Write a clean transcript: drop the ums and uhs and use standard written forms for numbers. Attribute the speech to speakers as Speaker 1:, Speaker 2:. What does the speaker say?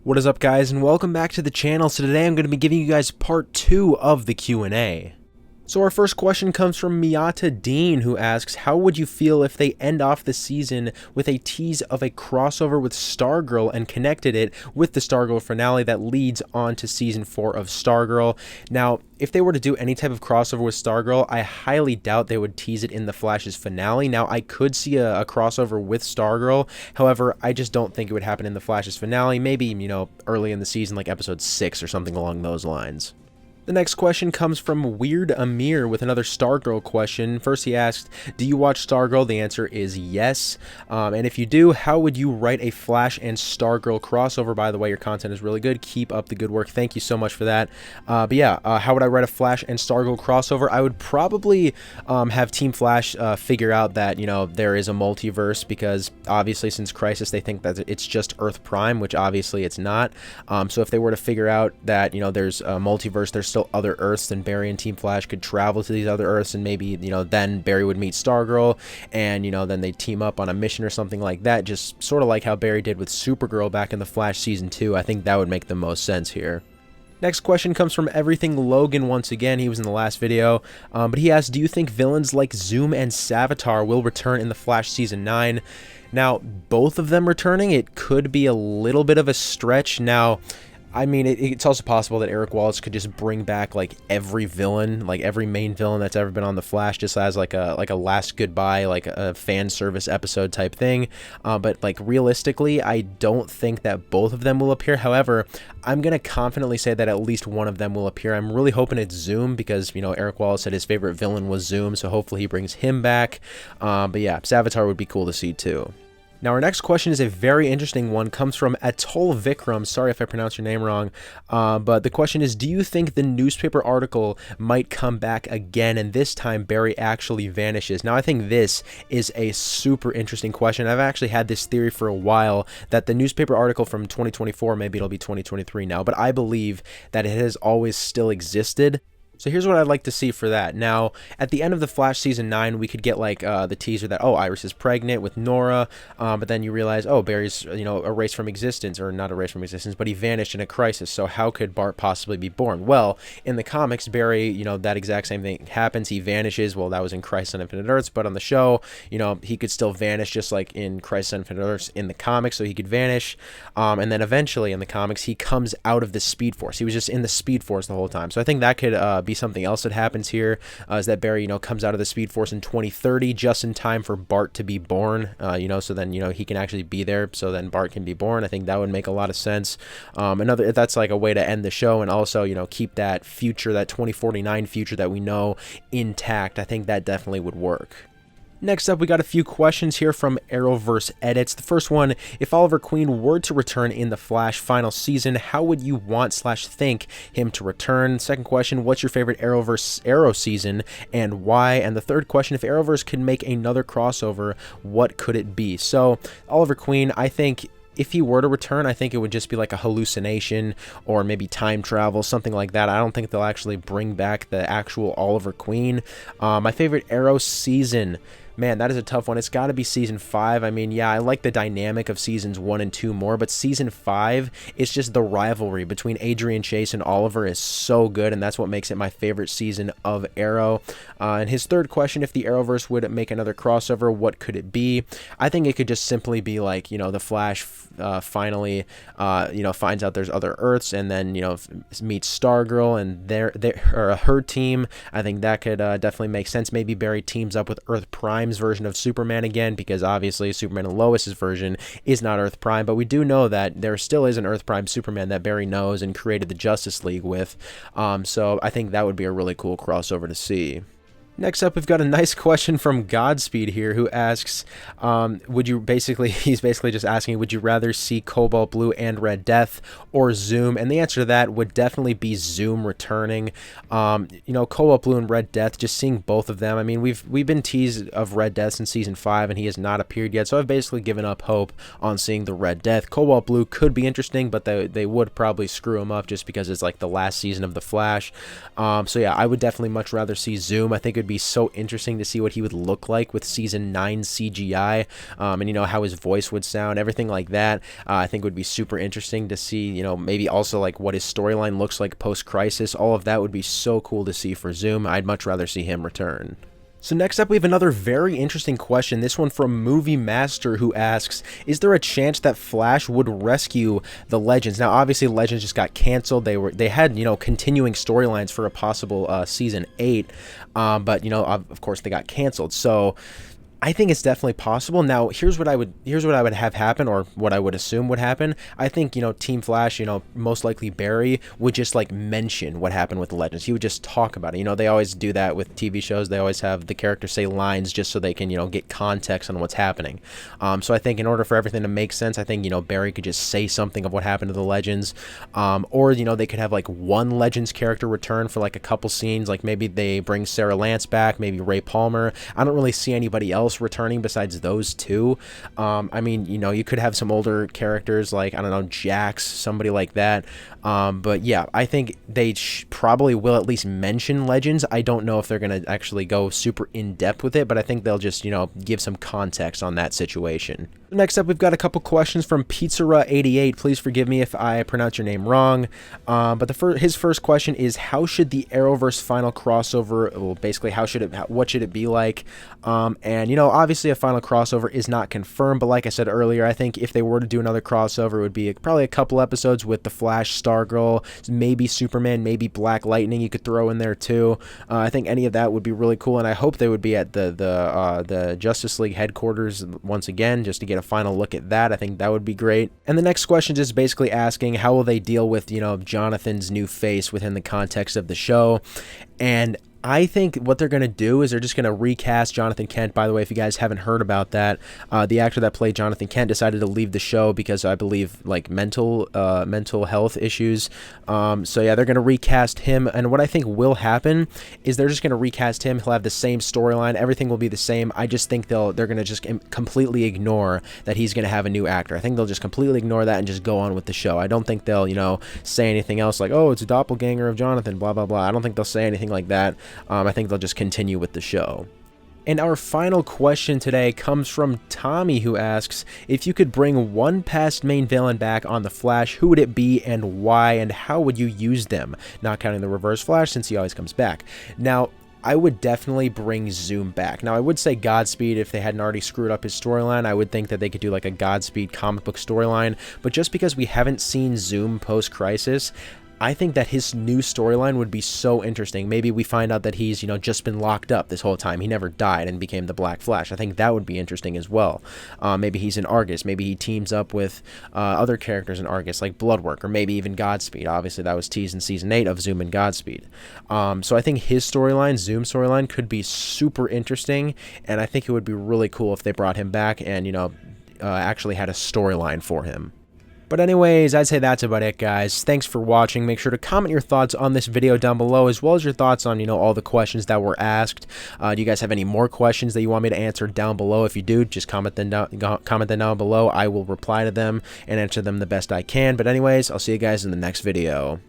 Speaker 1: What is up, guys, and welcome back to the channel. So today I'm going to be giving you guys part 2 of the Q&A. So our first question comes from Miyata Dean, who asks, how would you feel if they end off the season with a tease of a crossover with Stargirl and connected it with the Stargirl finale that leads on to season 4 of Stargirl? Now, if they were to do any type of crossover with Stargirl, I highly doubt they would tease it in the Flash's finale. Now, I could see a crossover with Stargirl. However, I just don't think it would happen in the Flash's finale. Maybe, early in the season, like episode 6 or something along those lines. The next question comes from Weird Amir with another Stargirl question. First, he asked, do you watch Stargirl? The answer is yes. And if you do, how would you write a Flash and Stargirl crossover? By the way, your content is really good. Keep up the good work. Thank you so much for that. But yeah, how would I write a Flash and Stargirl crossover? I would probably have Team Flash figure out that, there is a multiverse, because obviously since Crisis, they think that it's just Earth Prime, which obviously it's not. So if they were to figure out that, there's a multiverse, there's still other Earths, then Barry and Team Flash could travel to these other Earths, and maybe, then Barry would meet Stargirl, and, then they team up on a mission or something like that, just sort of like how Barry did with Supergirl back in the Flash Season 2. I think that would make the most sense here. Next question comes from Everything Logan once again. He was in the last video, but he asked, do you think villains like Zoom and Savitar will return in the Flash Season 9? Now, both of them returning, it could be a little bit of a stretch. Now, I mean, it's also possible that Eric Wallace could just bring back, like, every villain, like, every main villain that's ever been on The Flash, just as, like a last goodbye, like, a fan service episode type thing. But, like, realistically, I don't think that both of them will appear. However, I'm going to confidently say that at least one of them will appear. I'm really hoping it's Zoom, because, Eric Wallace said his favorite villain was Zoom, so hopefully he brings him back. But, yeah, Savitar would be cool to see, too. Now, our next question is a very interesting one. Comes from Atol Vikram. Sorry if I pronounced your name wrong. But the question is, do you think the newspaper article might come back again, and this time Barry actually vanishes? Now, I think this is a super interesting question. I've actually had this theory for a while that the newspaper article from 2024, maybe it'll be 2023 now, but I believe that it has always still existed. So here's what I'd like to see for that. Now, at the end of the Flash Season 9, we could get, like, the teaser that, oh, Iris is pregnant with Nora, but then you realize, oh, Barry's, erased from existence, or not erased from existence, but he vanished in a crisis, so how could Bart possibly be born? Well, in the comics, Barry, that exact same thing happens. He vanishes. Well, that was in Crisis on Infinite Earths, but on the show, he could still vanish, just like in Crisis on Infinite Earths in the comics, so he could vanish, and then eventually in the comics, he comes out of the Speed Force. He was just in the Speed Force the whole time, so I think that could be something else that happens here, is that Barry, comes out of the Speed Force in 2030, just in time for Bart to be born, so then, he can actually be there, so then Bart can be born. I think that would make a lot of sense. That's like a way to end the show, and also, keep that future, that 2049 future that we know intact. I think that definitely would work. Next up, we got a few questions here from Arrowverse Edits. The first one, if Oliver Queen were to return in the Flash final season, how would you want/think him to return? Second question, what's your favorite Arrowverse Arrow season and why? And the third question, if Arrowverse could make another crossover, what could it be? So, Oliver Queen, I think if he were to return, I think it would just be like a hallucination or maybe time travel, something like that. I don't think they'll actually bring back the actual Oliver Queen. My favorite Arrow season, man, that is a tough one. It's got to be Season 5. I mean, yeah, I like the dynamic of Seasons 1 and 2 more, but Season 5, it's just the rivalry between Adrian Chase and Oliver is so good, and that's what makes it my favorite season of Arrow. And his third question, if the Arrowverse would make another crossover, what could it be? I think it could just simply be like, the Flash finally, finds out there's other Earths, and then, meets Stargirl and her team. I think that could definitely make sense. Maybe Barry teams up with Earth Prime's version of Superman again, because obviously Superman and Lois's version is not Earth Prime, but we do know that there still is an Earth Prime Superman that Barry knows and created the Justice League with. So I think that would be a really cool crossover to see. Next up, we've got a nice question from Godspeed here, who asks, he's basically just asking, would you rather see Cobalt Blue and Red Death or Zoom? And the answer to that would definitely be Zoom returning. Cobalt Blue and Red Death, just seeing both of them. I mean, we've been teased of Red Death in Season 5, and he has not appeared yet, so I've basically given up hope on seeing the Red Death. Cobalt Blue could be interesting, but they would probably screw him up just because it's like the last season of The Flash. So yeah, I would definitely much rather see Zoom. I think it it'd be so interesting to see what he would look like with season 9 CGI, and you know how his voice would sound, everything like that. I think would be super interesting to see, you know, maybe also like what his storyline looks like post-Crisis. All of that would be so cool to see for Zoom. I'd much rather see him return. So next up, we have another very interesting question, this one from Movie Master, who asks, is there a chance that Flash would rescue the Legends? Now, obviously, Legends just got canceled. They had, you know, continuing storylines for a possible season 8, but, you know, of course, they got canceled. So I think it's definitely possible. Now, here's what I would have happen, or what I would assume would happen. I think, you know, Team Flash, you know, most likely Barry would just like mention what happened with the Legends. He would just talk about it. You know, they always do that with TV shows. They always have the characters say lines just so they can, you know, get context on what's happening. So I think in order for everything to make sense, I think, you know, Barry could just say something of what happened to the Legends, or, you know, they could have like one Legends character return for like a couple scenes. Like maybe they bring Sarah Lance back, maybe Ray Palmer. I don't really see anybody else returning besides those two. I mean, you know, you could have some older characters like, I don't know, Jax, somebody like that. But yeah, I think they probably will at least mention Legends. I don't know if they're going to actually go super in depth with it, but I think they'll just, you know, give some context on that situation. Next up, we've got a couple questions from Pizzeria88. Please forgive me if I pronounce your name wrong. But his first question is, how should the Arrowverse final crossover, well, basically, what should it be like? And, you know, obviously a final crossover is not confirmed, but like I said earlier, I think if they were to do another crossover, it would be probably a couple episodes with the Flash, Stargirl, maybe Superman, maybe Black Lightning you could throw in there too. I think any of that would be really cool, and I hope they would be at the Justice League headquarters once again, just to get a final look at that. I think that would be great. And the next question is basically asking, how will they deal with, you know, Jonathan's new face within the context of the show? And I think what they're going to do is they're just going to recast Jonathan Kent. By the way, if you guys haven't heard about that, the actor that played Jonathan Kent decided to leave the show because I believe like mental health issues. So yeah, they're going to recast him. And what I think will happen is they're just going to recast him. He'll have the same storyline. Everything will be the same. I just think they're going to just completely ignore that he's going to have a new actor. I think they'll just completely ignore that and just go on with the show. I don't think they'll, you know, say anything else like, oh, it's a doppelganger of Jonathan, blah, blah, blah. I don't think they'll say anything like that. I think they'll just continue with the show. And our final question today comes from Tommy, who asks, if you could bring one past main villain back on The Flash, who would it be and why, and how would you use them? Not counting the Reverse Flash, since he always comes back. Now, I would definitely bring Zoom back. Now, I would say Godspeed if they hadn't already screwed up his storyline. I would think that they could do like a Godspeed comic book storyline. But just because we haven't seen Zoom post-Crisis, I think that his new storyline would be so interesting. Maybe we find out that he's, you know, just been locked up this whole time. He never died and became the Black Flash. I think that would be interesting as well. Maybe he's in Argus. Maybe he teams up with other characters in Argus, like Bloodwork, or maybe even Godspeed. Obviously, that was teased in Season 8 of Zoom and Godspeed. So I think his storyline, Zoom's storyline, could be super interesting, and I think it would be really cool if they brought him back and, you know, actually had a storyline for him. But anyways, I'd say that's about it, guys. Thanks for watching. Make sure to comment your thoughts on this video down below, as well as your thoughts on, you know, all the questions that were asked. Do you guys have any more questions that you want me to answer down below? If you do, just comment them down below. I will reply to them and answer them the best I can. But anyways, I'll see you guys in the next video.